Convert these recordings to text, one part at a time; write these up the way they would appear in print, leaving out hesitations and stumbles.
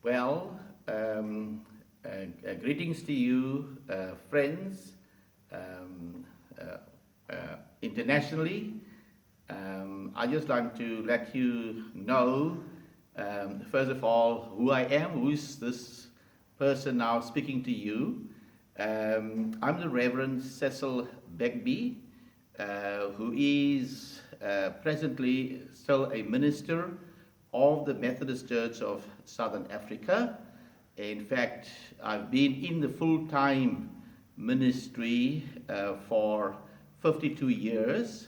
Well, greetings to you, friends, um, internationally. I just like to let you know, first of all, who I am, who is this person now speaking to you. I'm the Reverend Cecil Begbie, who is presently still a minister of the Methodist Church of Southern Africa. In fact, I've been in the full-time ministry for 52 years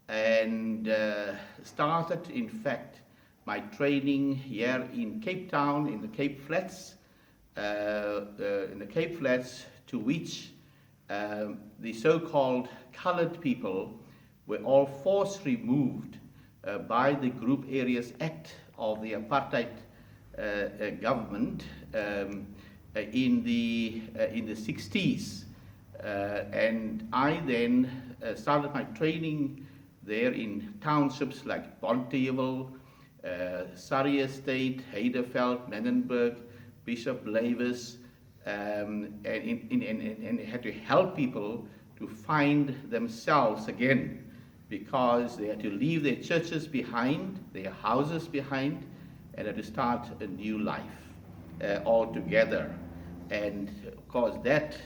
and started, in fact, my training here in Cape Town, in the Cape Flats, to which the so-called colored people were all forced removed by the Group Areas Act of the apartheid government in the 60s. And I then started my training there in townships like Bonteheuwel, Surrey Estate, Heideveld, Menenberg, Bishop Lavis, and had to help people to find themselves again, because they had to leave their churches behind, their houses behind, and had to start a new life altogether. And of course that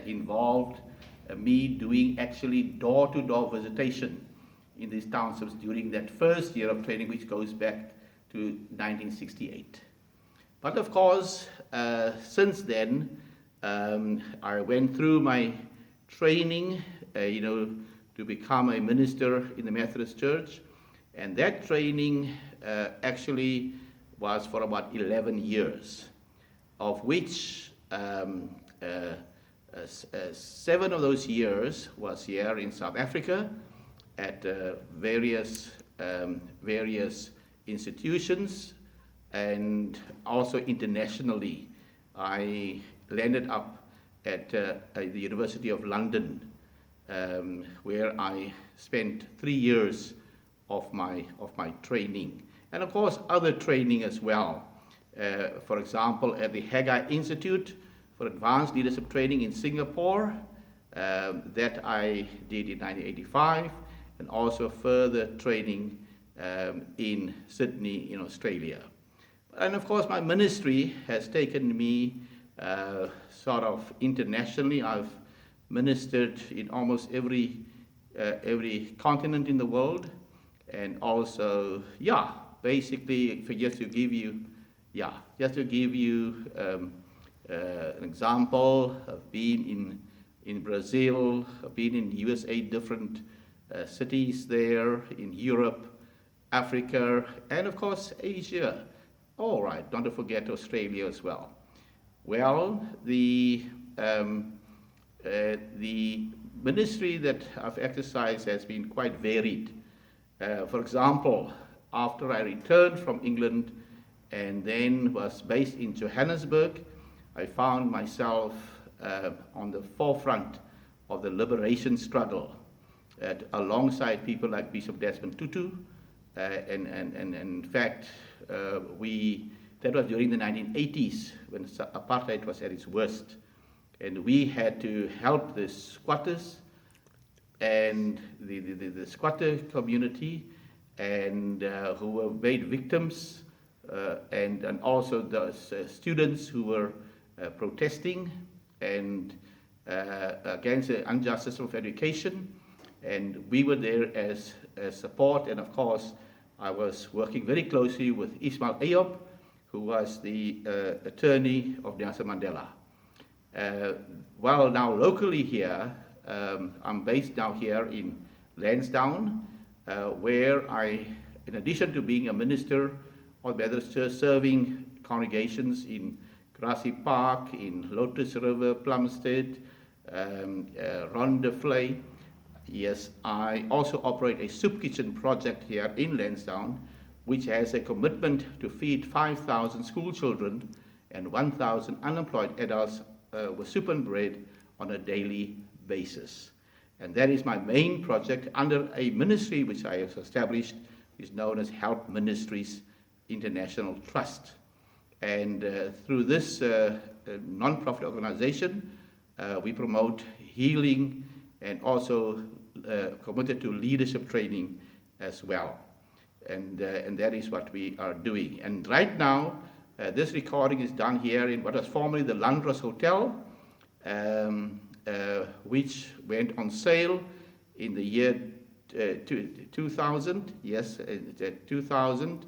involved me doing actually door-to-door visitation in these townships during that first year of training, which goes back to 1968. But of course, since then, I went through my training, to become a minister in the Methodist Church, and that training actually was for about 11 years, of which 7 of those years was here in South Africa at various institutions, and also internationally. I landed up at the University of London, where I spent 3 years of my training, and of course other training as well. For example, at the Haggai Institute for Advanced Leadership Training in Singapore, that I did in 1985, and also further training in Sydney in Australia. And of course my ministry has taken me sort of internationally. I've ministered in almost every continent in the world, and also, basically, just to give you an example, I've been in Brazil, I've been in the USA, different cities there, in Europe, Africa, and of course Asia. All right, not to forget Australia as well. Well, the ministry that I've exercised has been quite varied. For example, after I returned from England and then was based in Johannesburg, I found myself on the forefront of the liberation struggle alongside people like Bishop Desmond Tutu, and in fact, that was during the 1980s when apartheid was at its worst. And we had to help the squatters and the squatter community, and who were made victims, and also the students who were protesting and against the unjust system of education. And we were there as support, and of course I was working very closely with Ismail Ayob, who was the attorney of Nelson Mandela. Well, now locally here, I'm based now here in Lansdowne, where I, in addition to being a minister of Methodist Church, serving congregations in Grassy Park, in Lotus River, Plumstead, Rondevlei. Yes, I also operate a soup kitchen project here in Lansdowne, which has a commitment to feed 5,000 school children and 1,000 unemployed adults with soup and bread on a daily basis. And that is my main project under a ministry which I have established, is known as Help Ministries International Trust. And through this non-profit organization, we promote healing and also committed to leadership training as well. And that is what we are doing. And right now, this recording is done here in what was formerly the Landros Hotel, which went on sale in the year 2000, yes, 2000,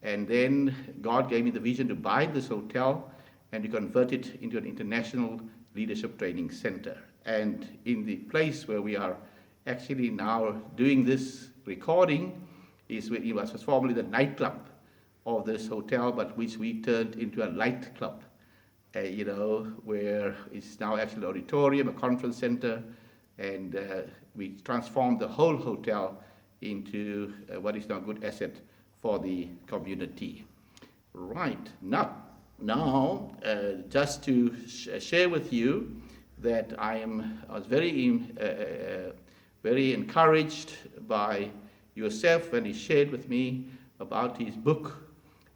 and then God gave me the vision to buy this hotel and to convert it into an international leadership training center. And in the place where we are actually now doing this recording is where it was formerly the nightclub of this hotel, but which we turned into a light club, where it's now actually an auditorium, a conference center, and we transformed the whole hotel into what is now a good asset for the community. Right, now just to share with you that I was very encouraged by Yusuf when he shared with me about his book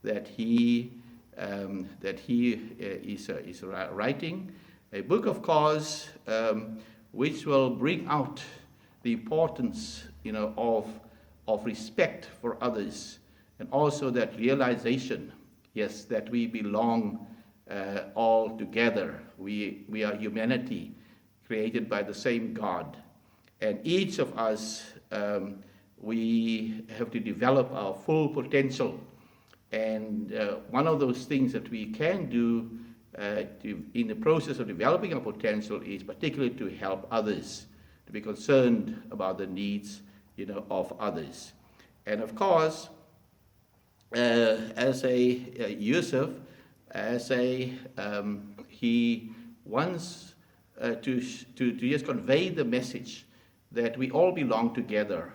that he is writing. A book, of course, which will bring out the importance, of respect for others, and also that realization, yes, that we belong all together. We are humanity created by the same God, and each of us, we have to develop our full potential. And one of those things that we can do in the process of developing our potential is particularly to help others, to be concerned about the needs, of others. And of course, as a Yusuf, he wants to just convey the message that we all belong together,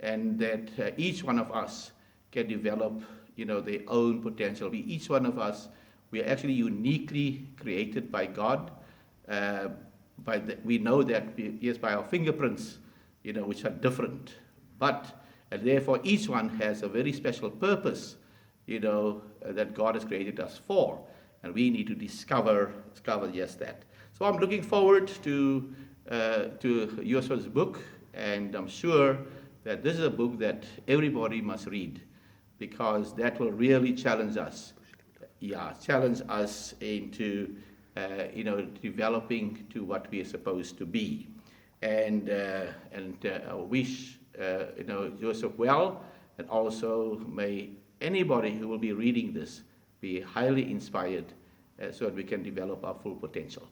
and that each one of us can develop, their own potential. Each one of us, we are actually uniquely created by God. We know that, yes, by our fingerprints, which are different. But and therefore, each one has a very special purpose, that God has created us for. And we need to discover just that. So I'm looking forward to Yusuf's book, and I'm sure that this is a book that everybody must read, because that will really challenge us. Challenge us into, developing to what we are supposed to be. And I wish, Yusuf well, and also may anybody who will be reading this be highly inspired so that we can develop our full potential.